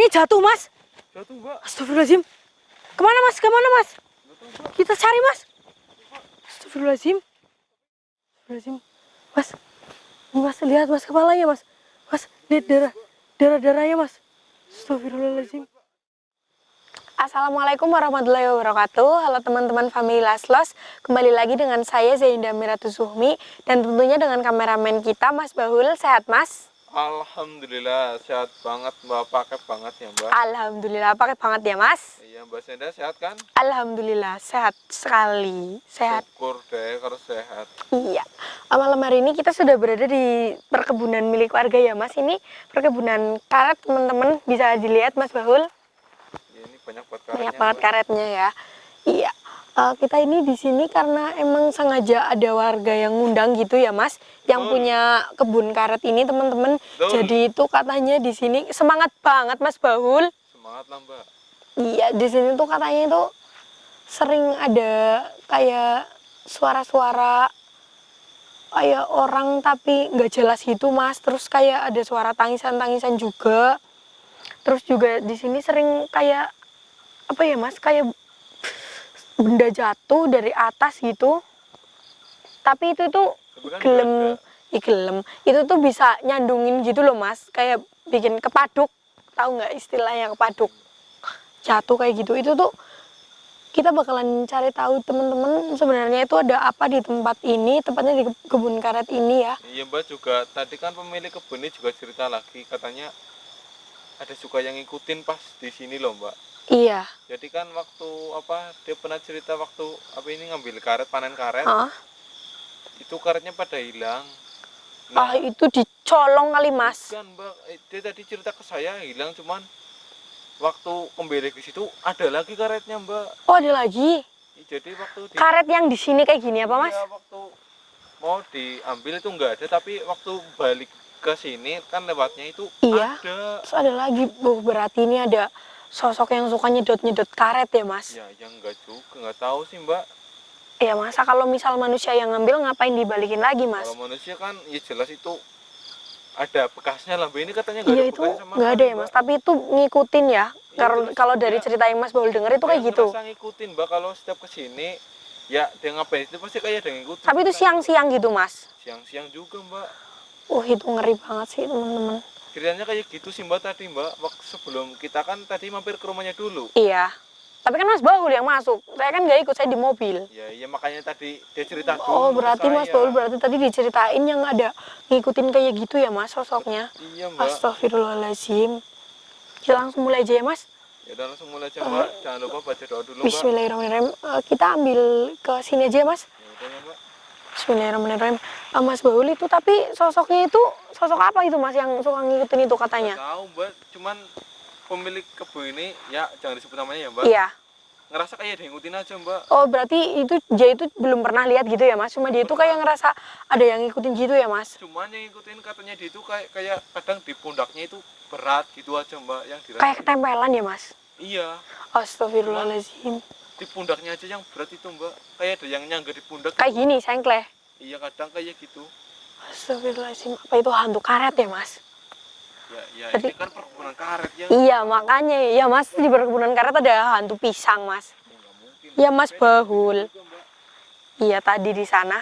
ini jatuh, Mas. Jatuh, Mbak. Astagfirullahaladzim. Kemana, Mas? Kemana, Mas? Kita cari, Mas. Astagfirullahaladzim. Astagfirullahaladzim. Mas. Mas, lihat, Mas, kepalanya, Mas. Mas, lihat darah-darahnya, Mas. Astagfirullahaladzim. Assalamualaikum warahmatullahi wabarakatuh. Halo teman-teman Family Laslos. Kembali lagi dengan saya Zainda Miratus Suhmi. Dan tentunya dengan kameramen kita, Mas Bahul. Sehat, Mas? Alhamdulillah, sehat banget, Mbak. Pakai banget ya, Mbak. Alhamdulillah, pakai banget ya, Mas? Iya, Mbak Zainda sehat kan? Alhamdulillah, sehat sekali. Sehat. Syukur deh kalau sehat. Iya. Malam hari ini kita sudah berada di perkebunan milik warga ya, Mas. Ini perkebunan karet, teman-teman. Bisa dilihat, Mas Bahul. Ya, ini banyak banget karetnya. Banyak banget karetnya ya. Iya. Kita ini di sini karena emang sengaja ada warga yang ngundang gitu ya, Mas, yang punya kebun karet ini, teman-teman. Jadi itu katanya di sini semangat banget, Mas Bahul. Semangat lah, Mbak. Iya, di sini tuh katanya itu sering ada kayak suara-suara kayak orang tapi nggak jelas gitu, Mas. Terus kayak ada suara tangisan-tangisan juga. Terus juga di sini sering kayak apa ya, Mas? Kayak benda jatuh dari atas gitu. Tapi itu tuh gelem, gelem. Itu tuh bisa nyandungin gitu loh, Mas. Kayak bikin kepaduk. Tahu nggak istilahnya kepaduk? Jatuh kayak gitu. Itu tuh kita bakalan cari tahu teman-teman sebenarnya itu ada apa di tempat ini, tempatnya di kebun karet ini ya. Iya, Mbak, juga tadi kan pemilik kebun ini juga cerita lagi, katanya ada juga yang ngikutin pas di sini loh, Mbak. Iya. Jadi kan waktu dia pernah cerita waktu ini ngambil karet, panen karet. Itu karetnya pada hilang. Nah, itu dicolong kali, Mas. Bukan, Mbak. Dia tadi cerita ke saya hilang, cuman waktu kembali ke situ ada lagi karetnya, Mbak. Oh, ada lagi. Jadi waktu karet yang di sini kayak gini apa, Mas? Iya, waktu mau diambil itu enggak ada, tapi waktu balik ke sini kan lewatnya itu ada. Terus ada lagi. Berarti ini ada sosok yang suka nyedot-nyedot karet ya, Mas? Ya, yang enggak juga, enggak tahu sih, Mbak. Ya, masa kalau misal manusia yang ngambil ngapain dibalikin lagi, Mas? Kalau manusia kan ya jelas itu ada bekasnya lah, Mbak. Ini katanya enggak ada bekasnya sama enggak ada ya, Mas, tapi itu ngikutin ya. Kalau dari cerita yang Mas Baul denger itu kayak gitu. Dia ngikutin, Mbak, kalau setiap kesini ya dia ngapain itu pasti kayak ada ngikutin. Tapi itu siang-siang gitu, Mas? Siang-siang juga, Mbak. Itu ngeri banget sih, teman-teman. Ceritanya kayak gitu sih, Mbak, tadi, Mbak. Waktu sebelum kita kan tadi mampir ke rumahnya dulu. Iya. Tapi kan Mas Baul yang masuk. Saya kan nggak ikut, saya di mobil. Iya, makanya tadi dia cerita dulu. Oh, berarti Mas Baul berarti tadi diceritain yang ada ngikutin kayak gitu ya, Mas, sosoknya. Iya, Mbak. Astagfirullahaladzim. Kita langsung mulai aja ya, Mas. Ya udah, langsung mulai aja, Mbak. Jangan lupa baca doa dulu, Mbak. Bismillahirrahmanirrahim. Kita ambil ke sini aja, Mas. Ya udah ya, Mbak. Bismillahirrahmanirrahim. Mas Baul itu tapi sosoknya itu sosok apa itu, Mas, yang suka ngikutin itu katanya? Nggak tahu, Mbak. Cuman pemilik kebun ini ya jangan disebut namanya ya, Mbak. Iya. Ngerasa kayak ada yang ngikutin aja, Mbak. Oh, berarti dia itu belum pernah lihat gitu ya, Mas? Cuma dia itu kayak ngerasa ada yang ngikutin gitu ya, Mas? Cuman yang ngikutin katanya dia itu kayak kadang di pundaknya itu berat gitu aja, Mbak, yang dirasa. Kayak ketempelan ya, Mas? Iya. Astagfirullahaladzim. Di pundaknya aja yang berat itu, Mbak. Kayak ada yang nyangga di pundak. Kayak gini, sengkleh. Iya, kadang kayak gitu. Astagfirullahaladzim. Apa itu hantu karet ya, Mas? Ya, ini kan perkebunan karet ya. Iya, makanya ya, Mas, di perkebunan karet ada hantu pisang, Mas. Ya, Mas Bahul. Iya, tadi di sana.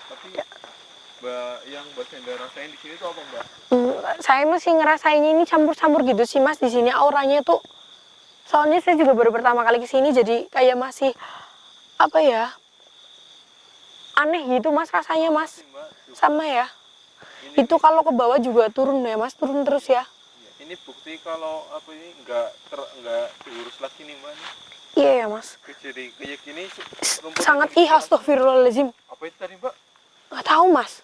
Tapi yang Mbak Zainda rasain di sini tuh apa, Mbak? Saya masih ngerasainnya ini campur-campur gitu sih, Mas. Di sini auranya tuh, soalnya saya juga baru pertama kali kesini, jadi kayak masih apa ya, aneh gitu, Mas, rasanya, Mas. Sama ya. Itu kalau ke bawah juga turun ya, Mas, turun terus ya. Ini bukti kalau ini nggak diurus lagi nih, Mbak. Iya ya, Mas. Jadi kayak gini sangat astagfirullahaladzim. Apa itu tadi, Mbak? Nggak tahu, Mas.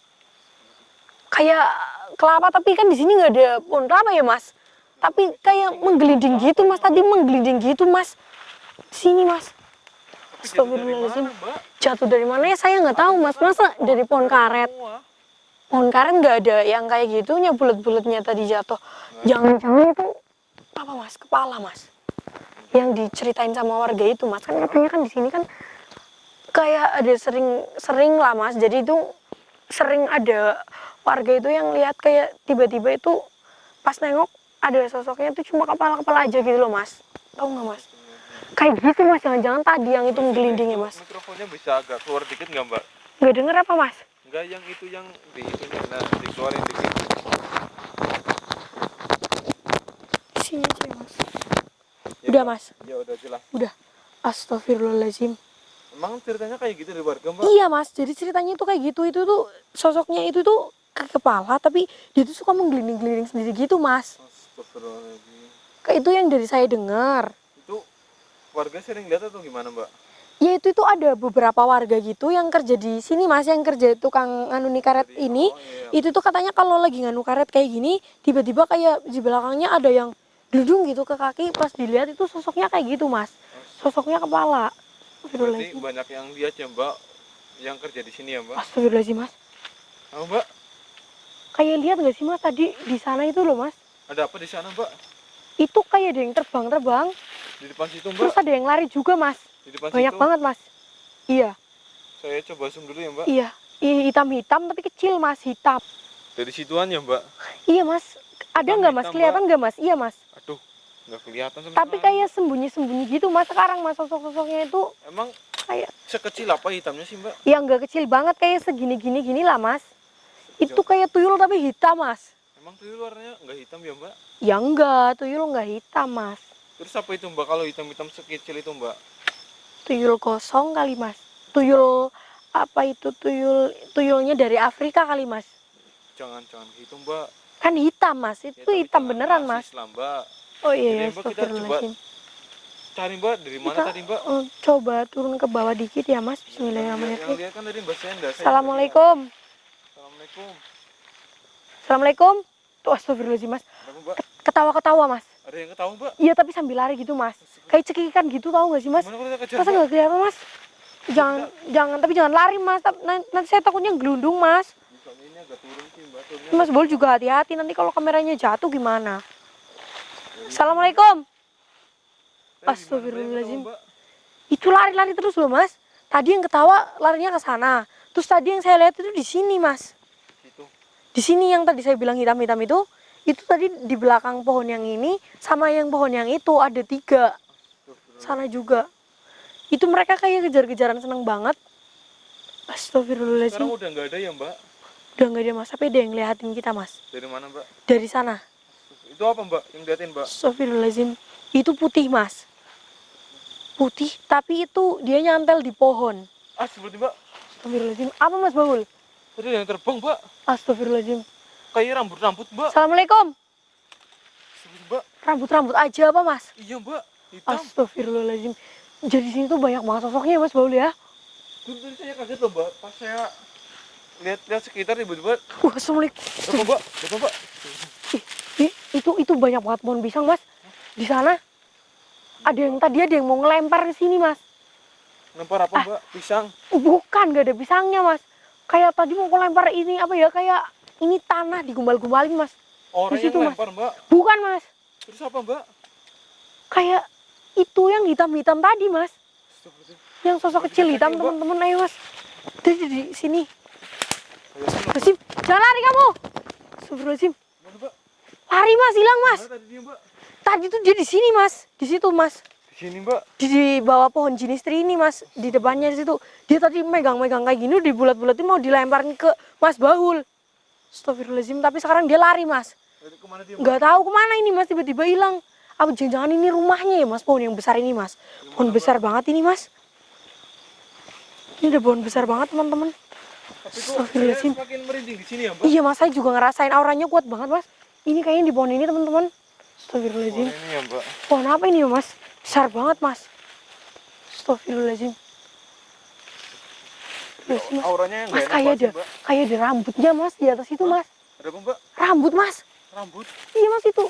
Kayak kelapa, tapi kan di sini nggak ada pohon kelapa ya, Mas. Tapi kayak menggelinding gitu, Mas. Tadi menggelinding gitu, Mas. Sini, Mas. Astagfirullahaladzim. Jatuh dari mana ya? Saya nggak tahu, Mas. Masa dari pohon karet? Pohon karet nggak ada yang kayak gitunya, bulat-bulatnya tadi jatuh. Jangan-jangan itu apa, Mas? Kepala, Mas. Yang diceritain sama warga itu, Mas. Kan katanya kan di sini kan kayak ada sering lah, Mas. Jadi itu sering ada warga itu yang lihat kayak tiba-tiba itu pas nengok ada sosoknya tuh cuma kepala-kepala aja gitu loh mas. Tahu nggak mas? Kayak gitu mas, jangan-jangan tadi yang itu menggelinding ya mas. Mikrofonnya bisa agak keluar dikit nggak mbak? Nggak denger apa mas? Enggak, yang itu yang di ini, nah dikeluarin dikit. Sini aja ya mas. Ya, Udah Mbak. mas. Ya udah jelas. Udah. Astagfirullahaladzim. Emang ceritanya kayak gitu dari warga mbak? Iya mas, jadi ceritanya itu kayak gitu. Itu tuh sosoknya itu tuh ke kepala, tapi dia tuh suka menggelinding-gelinding sendiri gitu mas. Astagfirullahaladzim. Kayak itu yang dari saya dengar. Itu warga sering lihat atau gimana mbak? Ya itu ada beberapa warga gitu yang kerja di sini mas, yang kerja tukang nganu karet ini. Oh, iya. Itu tuh katanya kalau lagi nganu karet kayak gini, tiba-tiba kayak di belakangnya ada yang dudung gitu ke kaki. Pas dilihat itu sosoknya kayak gitu mas, sosoknya kepala. Berarti banyak yang lihat ya mbak, yang kerja di sini ya mbak? Astagfirullahaladzim mas. Oh mbak, Kayak lihat nggak sih mas tadi di sana itu loh mas? ada apa di sana mbak? Itu kayak ada yang terbang-terbang. Di depan situ mbak? Terus ada yang lari juga mas. Di depan Banyak situ? banget mas. Iya. Saya coba zoom dulu ya mbak. Iya. Hitam-hitam tapi kecil mas, hitam. Dari situan ya mbak? Iya mas. Ada nggak mas? Hitam, Kelihatan Mbak. nggak mas? Iya mas. Aduh, nggak kelihatan sama Tapi sekali. kayak sembunyi-sembunyi gitu mas sekarang mas, sosok-sosoknya itu Emang kayak sekecil apa hitamnya sih mbak? yang nggak kecil banget, kayak segini-gini gini lah mas. Itu kayak tuyul tapi hitam mas. Emang tuyul warnanya nggak hitam ya mbak? Ya enggak, tuyul nggak hitam mas. Terus apa itu mbak kalau hitam-hitam sekecil itu mbak? Tuyul kosong kali mas. Tuyul apa itu, tuyulnya dari Afrika kali mas. Jangan gitu mbak. Kan hitam mas, Ya, itu tapi hitam jangan beneran mas. rasis lah mbak. Oh iya Jadi, ya, Mbak, kita coba astagfirullahaladzim. Cari mbak dari mana Kita tadi mbak? coba turun ke bawah dikit ya mas. Yang Bismillahirrahmanirrahim. lihat kan tadi mbak Senda. Assalamualaikum. Assalamualaikum. Assalamualaikum. Tuh astagfirullahaladzim mas. Kenapa mbak? Ketawa-ketawa mas. Ada yang ketawa mbak? Iya tapi sambil lari gitu mas. Kayak cekikikan gitu, tahu nggak sih mas? Gimana kalau kita kejar Masa mbak? nggak kelihatan mas? Jangan tapi jangan lari mas. Nanti saya takutnya gelundung mas. Misalnya ini agak turun sih mbak. Turunnya Mas Bol juga hati-hati nanti kalau kameranya jatuh gimana? Assalamualaikum. gimana, Astagfirullahaladzim. Mbak? Itu lari-lari terus loh mas. Tadi yang ketawa larinya ke sana. Terus tadi yang saya lihat itu di sini mas. Gitu. Di sini yang tadi saya bilang hitam-hitam itu tadi di belakang pohon yang ini sama yang pohon yang itu ada 3. Sana juga. Itu mereka kayak kejar-kejaran, seneng banget. Sekarang Astagfirullahaladzim. udah nggak ada ya mbak? Udah nggak ada mas, tapi ada yang ngeliatin kita mas. Dari mana mbak? Dari sana. Itu apa mbak yang liatin mbak? Astagfirullahaladzim. Itu putih mas. Putih, tapi itu dia nyantel di pohon. Ah seperti mbak. Astagfirullahaladzim. Apa mas Baul? Tadi ada yang terbang mbak. Astagfirullahaladzim. Kayak rambut mbak. Assalamualaikum. Seperti mbak. Rambut-rambut aja apa mas? Iya mbak. Hitam. Astagfirullahaladzim. Jadi sini tuh banyak banget sosoknya ya mas Baul ya. Dulu tadi saya kaget loh mbak. Pas saya lihat sekitar tiba-tiba. Wah, Assalamualaikum. Betul mbak. Betul mbak. Itu banyak banget pohon pisang mas. Di sana ada yang mau ngelempar ke sini mas. Lempar apa mbak? Pisang. Bukan, gak ada pisangnya mas. Kayak tadi mau lempar ini apa ya, kayak ini tanah digumbal-gumbalin mas. Orang Di situ, yang Mas. lempar mbak. Bukan mas. Terus apa mbak? Kayak itu yang hitam-hitam tadi mas. Seperti. Yang sosok kecil Kita hitam cari, Mbak. teman-teman, ayo mas. Di sini. Ayo, sini, Astagfirullahaladzim, jangan lari kamu. Astagfirullahaladzim. Mana mbak? Lari mas, hilang mas. Mana tadi dia mbak? Tadi tuh dia di sini mas, di situ mas. Di sini mbak. Di bawah pohon jinistri ini mas, di depannya di situ. Dia tadi megang-megang kayak gini, dibulat-bulatin mau dilemparin ke Mas Bahul. Astagfirullahaladzim, tapi sekarang dia lari mas. Dari kemana dia mbak? Nggak tahu kemana ini mas, tiba-tiba hilang. Apa jangan-jangan ini rumahnya ya mas, pohon yang besar ini mas. Pohon besar banget ini mas. Ini ada pohon besar banget teman-teman. Tapi kok saya Astagfirullahaladzim. semakin merinding di sini ya mbak? Iya mas, saya juga ngerasain auranya kuat banget mas. Ini kayaknya di pohon ini teman-teman. Oh, Astagfirullahaladzim. ini ya mbak. Pohon apa ini ya mas? Besar banget mas. Astagfirullahaladzim. Astagfirullahaladzim, mas. Auranya yang Mas nggak kayak enak ada, banget sih, mbak. kayak ada rambutnya mas di atas itu mas. Ada apa mbak? Rambut mas. Rambut Iya mas itu.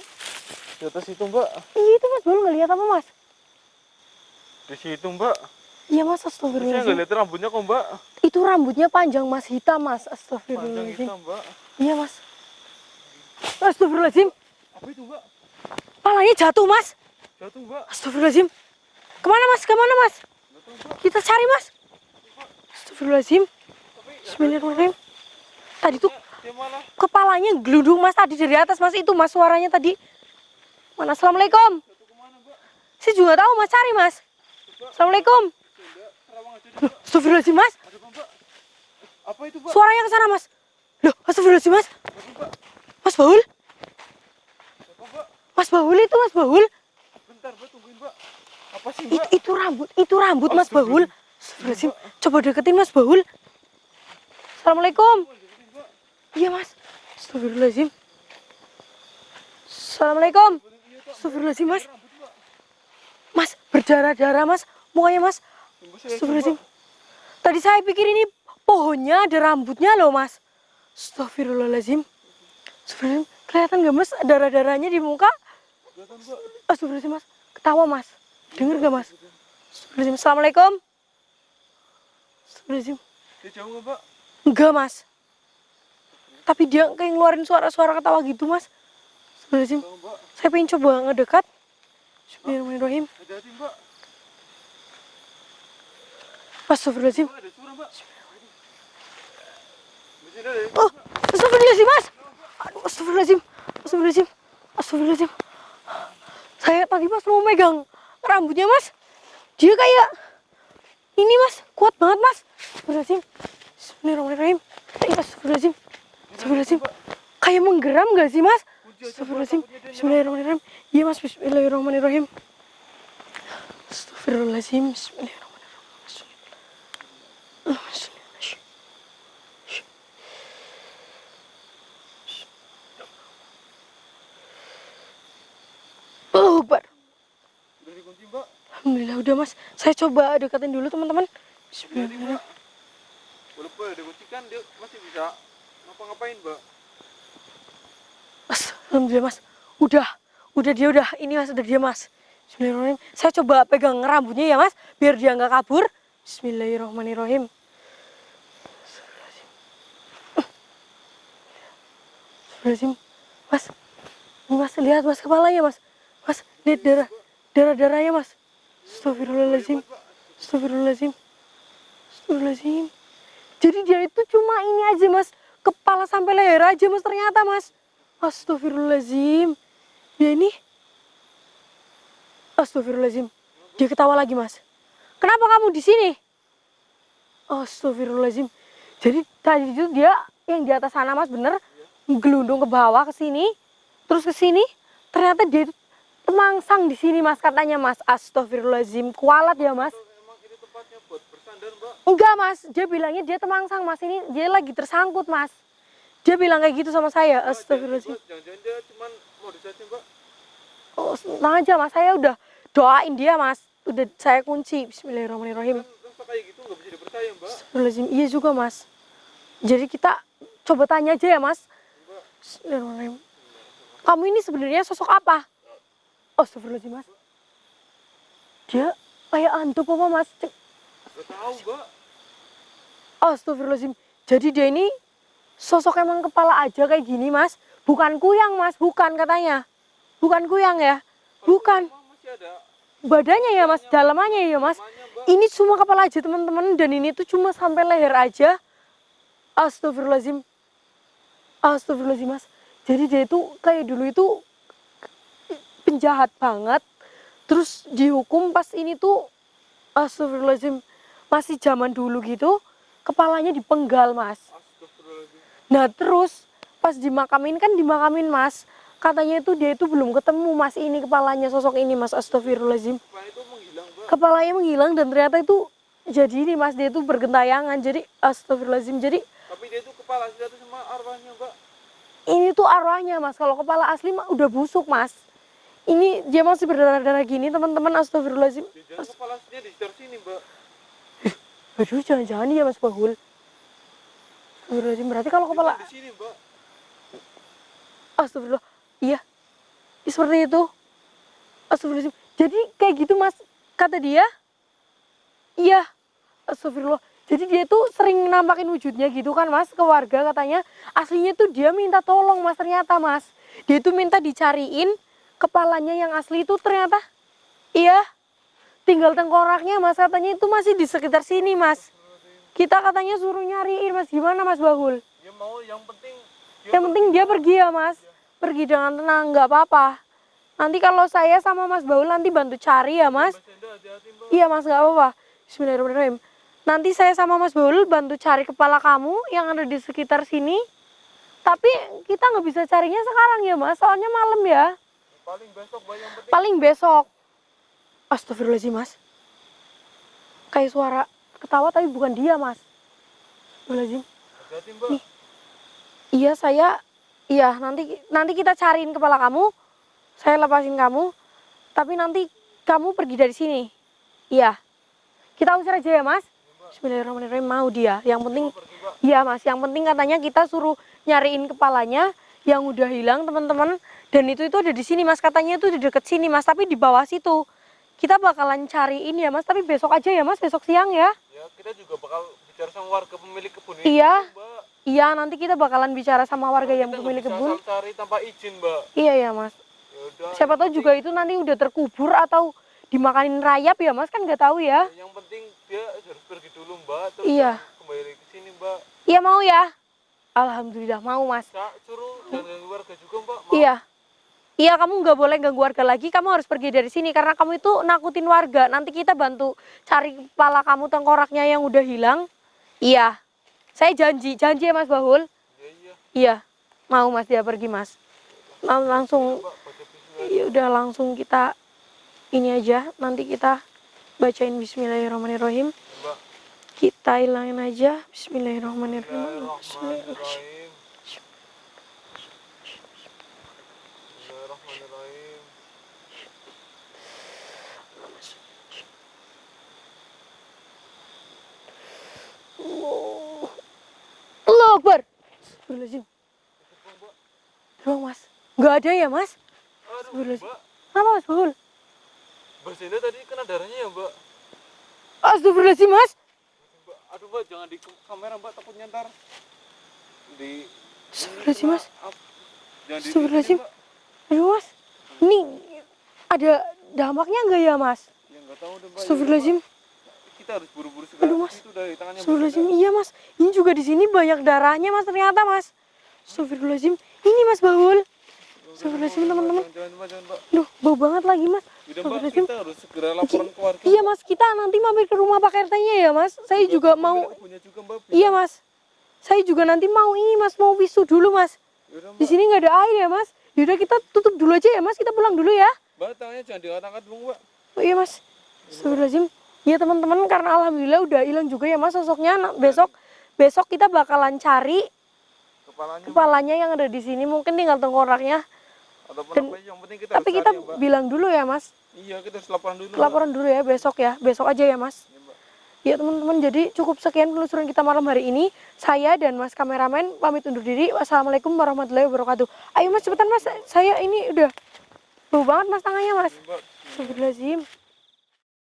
di atas itu mbak. Iya itu mas, baru nggak lihat apa mas? Di situ mbak. Iya mas, Saya nggak astagfirullahaladzim. lihat rambutnya kok mbak. Itu rambutnya panjang mas, hitam mas. Panjang Astagfirullahaladzim. hitam mbak. Iya mas. Astagfirullahaladzim. Apa itu mbak? Palanya jatuh mas. Jatuh mbak. Astagfirullahaladzim. Kemana mas? Kemana mas? Nggak tahu mbak. Kita cari mas. Astagfirullahaladzim. Tapi Bismillahirrahmanirrahim. Tadi tuh dia malah kepalanya gelundung mas, tadi dari atas mas, itu mas suaranya tadi. Mana? Assalamualaikum. Jatuh kemana, Mbak? Saya juga tahu mas, cari mas. Assalamualaikum. Tenda, terawang aja deh, Loh, Mbak. astagfirullahaladzim mas. Ada apa, Mbak? Apa itu, Mbak? Suaranya ke sana mas. Loh, astagfirullahaladzim mas. Apa, Mbak? Mas Baul. Apa, Mbak? Mas Baul itu mas Baul. Bentar, Mbak, tungguin, Mbak. Apa sih, Mbak? Itu rambut mas Baul. Astagfirullahaladzim. Coba deketin mas Baul. Assalamualaikum. Mbak. Iya mas. Astagfirullahaladzim. Assalamualaikum. Astagfirullahaladzim mas. Rambut, Mbak. Mas berdarah-darah mas. Mukanya mas. Tunggu saya, Astagfirullahaladzim. Mbak. Tadi saya pikir ini pohonnya ada rambutnya loh mas. Astagfirullahaladzim. Astagfirullahaladzim. Kelihatan gak mas darah-darahnya di muka? Kelihatan, Mbak. Astagfirullahaladzim mas. Ketawa mas. Dengar gak mas? Astagfirullahaladzim. Assalamualaikum. Astagfirullahaladzim. Dia jauh nggak, Mbak? Enggak mas. Tapi dia kayak ngeluarin suara-suara ketawa gitu mas. Astagfirullahaladzim. Tahu, Mbak. Saya pengen coba ngedekat. Bismillahirrahmanirrahim. Hati-hati, Mbak. Astagfirullahaladzim. Mbak, ada suara, Mbak. Di sini ada. Oh, astagfirullahaladzim mas. Aduh, astagfirullahaladzim. Astagfirullahaladzim. Astagfirullahaladzim. Saya tadi mas mau megang rambutnya mas. Dia kayak ini mas, kuat banget mas. Astagfirullahaladzim. Bismillahirrahmanirrahim. Astagfirullahaladzim. Astagfirullahaladzim. Kayak menggeram gak sih mas? Astagfirullahaladzim. Bismillahirrahmanirrahim. Iya mas, bismillahirrahmanirrahim. Astagfirullahaladzim. Bismillahirrahmanirrahim. Oh, Akbar. Udah dikunci, Mbak. Alhamdulillah udah mas. Saya coba dekatin dulu teman-teman. Hati-hati, Bismillahirrahmanirrahim. Mbak. Walaupun ada dikunci kan dia masih bisa ngapa-ngapain, Mbak. Mas, alhamdulillah mas. Udah dia udah. Ini mas udah dia mas. Bismillahirrahmanirrahim. Saya coba pegang rambutnya ya mas, biar dia nggak kabur. Bismillahirrahmanirrahim. Astagfirullahaladzim. Mas, ini mas lihat mas kepalanya mas. Mas, lihat darahnya mas. Astagfirullahaladzim. Astagfirullahaladzim. Astagfirullahaladzim. Jadi dia itu cuma ini aja mas, kepala sampai leher aja mas ternyata mas. Astagfirullahaladzim. Ya ini. Astagfirullahaladzim. Dia ketawa lagi mas. Kenapa kamu di sini? Astagfirullahaladzim. Jadi tadi itu dia yang di atas sana mas bener gelundung ke bawah ke sini, terus ke sini. Ternyata dia itu temangsang di sini mas katanya mas. Astagfirullahaladzim. Kualat ya mas. Emang ini tempatnya buat bersandar, Mbak. Enggak mas, dia bilangnya dia temangsang mas, ini dia lagi tersangkut mas. Dia bilang kayak gitu sama saya. Astagfirullahaladzim. Jangan-jangan dia cuma mau dicaci, Mbak. Oh, tenang aja mas, saya udah doain dia mas. Udah saya kunci. Bismillahirrahmanirrahim. Kan rasa kayak gitu nggak bisa dipercaya, Mbak. Astagfirullahaladzim. Iya juga mas. Jadi kita coba tanya aja ya mas. Mbak. Bismillahirrahmanirrahim. Kamu ini sebenarnya sosok apa? Astagfirullahaladzim mas. Dia kayak hantu apa mas? Gak tahu, Mbak. Astagfirullahaladzim. Jadi dia ini sosok emang kepala aja kayak gini mas. Bukan kuyang mas, bukan katanya. Bukan kuyang ya. Bukan. Emang masih ada Badannya ya mas, dalamannya ya mas. namanya, Mbak. Ini cuma kepala aja teman-teman. Dan ini tuh cuma sampai leher aja. Astagfirullahaladzim. Astagfirullahaladzim mas. Jadi dia itu kayak dulu itu penjahat banget. Terus dihukum pas ini tuh astagfirullahaladzim. Masih zaman dulu gitu. Kepalanya dipenggal mas. Astagfirullahaladzim. Nah terus pas dimakamin kan dimakamin mas. Katanya itu dia itu belum ketemu mas ini kepalanya sosok ini mas. Astagfirullahaladzim. Kepala itu menghilang, Mbak. Kepalanya menghilang dan ternyata itu jadi ini mas, dia itu bergentayangan. Jadi astagfirullahaladzim. Jadi Tapi dia itu kepala asli atau sama arwahnya, Mbak? ini tuh arwahnya mas. Kalau kepala asli mah udah busuk mas. Ini dia masih berdarah-darah gini teman-teman. Astagfirullahaladzim. Jangan kepala aslinya di sekitar sini, Mbak. Aduh jangan-jangan dia mas Bahul. Astagfirullahaladzim. Berarti kalau kepala Di sini, Mbak. astagfirullah. Iya. Seperti itu. Astagfirullahaladzim. Jadi kayak gitu mas. Kata dia. Iya. Astagfirullah. Jadi dia tuh sering nampakin wujudnya gitu kan mas. Ke warga katanya. Aslinya tuh dia minta tolong mas ternyata mas. Dia tuh minta dicariin. Kepalanya yang asli itu ternyata. Iya. Tinggal tengkoraknya mas. Katanya itu masih di sekitar sini mas. Kita katanya suruh nyariin mas. Gimana mas Bahul? Ya mau yang penting Yang penting dia pergi ya mas. Pergi dengan tenang, nggak apa-apa. Nanti kalau saya sama Mas Baul nanti bantu cari ya Mas. Mbak Senda hati-hati Mbak. Iya Mas, nggak apa-apa. Bismillahirrahmanirrahim. Nanti saya sama Mas Baul bantu cari kepala kamu yang ada di sekitar sini. Tapi kita nggak bisa carinya sekarang ya Mas, soalnya malam ya. Paling besok Mbak, yang penting Paling besok. Astagfirullahaladzim Mas. Kayak suara ketawa tapi bukan dia Mas. Astagfirullahaladzim. hati-hati Mbak. Nih. Iya nanti kita cariin kepala kamu. Saya lepasin kamu. Tapi nanti kamu pergi dari sini. Iya. Kita usir aja ya Mas. Bismillahirrahmanirrahim, mau dia. Yang penting Pergi Mbak. iya Mas, yang penting katanya kita suruh nyariin kepalanya yang udah hilang teman-teman. Dan itu ada di sini Mas, katanya itu di deket sini Mas, tapi di bawah situ. Kita bakalan cariin ya Mas, tapi besok aja ya Mas, besok siang ya. Ya kita juga bakal bicara sama warga pemilik kebun ini. Iya. Mbak. Iya, nanti kita bakalan bicara sama warga yang Kita nggak pemilik bisa kebun. asal cari tanpa izin Mbak. Iya ya Mas. Ya udah. Siapa tahu juga itu nanti udah terkubur atau dimakanin rayap ya Mas, kan nggak tahu ya. Yang penting dia harus pergi dulu Mbak. Terus Iya. jangan kembali ke sini Mbak. Iya mau ya. Alhamdulillah mau Mas. Suruh dan ganggu warga juga Mbak. Mau. Iya. Iya, kamu nggak boleh ganggu warga lagi, kamu harus pergi dari sini karena kamu itu nakutin warga. Nanti kita bantu cari kepala kamu, tengkoraknya yang udah hilang. Iya, saya janji ya Mas Bahul. Iya. Iya, mau Mas dia pergi Mas. Langsung, Mbak baca bismillah. ya udah langsung kita ini aja. Nanti kita bacain Bismillahirrahmanirrahim. Mbak. Kita hilangin aja Bismillahirrahmanirrahim. Bismillahirrahmanirrahim. Bismillahirrahmanirrahim. Allahu Akbar. Astagfirullahaladzim. Tolong Mas. Nggak ada ya Mas? Aduh Mbak. Apa Mas Bahul? Mbak Senda tadi kena darahnya ya Mbak. Astagfirullahaladzim Mas. Mbak, aduh Mbak jangan di kamera Mbak, takutnya ntar di. Astagfirullahaladzim Mas. Jangan di Astagfirullahaladzim. Mbak. Aduh Mas. Ini ada dampaknya nggak ya Mas? Ya nggak tahu deh Mbak. Astagfirullahaladzim. Kita harus buru-buru segera. Aduh, Mas. Itu dari tangannya Mbak Astagfirullahaladzim. Senda. Iya Mas. Ini juga di sini banyak darahnya Mas ternyata Mas. Astagfirullahaladzim. Ini Mas Bahul. Astagfirullahaladzim teman-teman. Jangan Mbak, jangan Mbak. Duh, bau banget lagi Mas. Udah Mbak, Astagfirullahaladzim. kita harus segera laporan ke warga. Iya Mas, kita nanti mampir ke rumah Pak RT-nya ya Mas. Saya juga mau. Punya juga Mbak. Iya Mas. Saya juga nanti mau ini Mas, mau wisuda dulu Mas. Yaudah Di Mbak. sini nggak ada air ya Mas. Yaudah kita tutup dulu aja ya Mas. Kita pulang dulu ya. Mbak tangannya jangan diangkat-angkat dulu Mbak. Oh iya Mas. Astagfirullahaladzim. Ya teman-teman, karena alhamdulillah udah hilang juga ya Mas sosoknya. Nah, besok kita bakalan cari kepalanya yang ada di sini. Mungkin tinggal tengkoraknya. Ataupun Dan- apa yang penting kita Tapi harus kita cari ya Mbak. bilang dulu ya Mas. Iya kita harus laporan dulu. Laporan dulu ya besok ya. Besok aja ya Mas. Mbak. Iya, Mbak. Ya teman-teman, jadi cukup sekian penelusuran kita malam hari ini. Saya dan Mas kameramen pamit undur diri. Wassalamualaikum warahmatullahi wabarakatuh. Ayo Mas cepetan Mas. Saya ini udah bau banget Mas tangannya Mas. Iya, Mbak. Astagfirullahaladzim.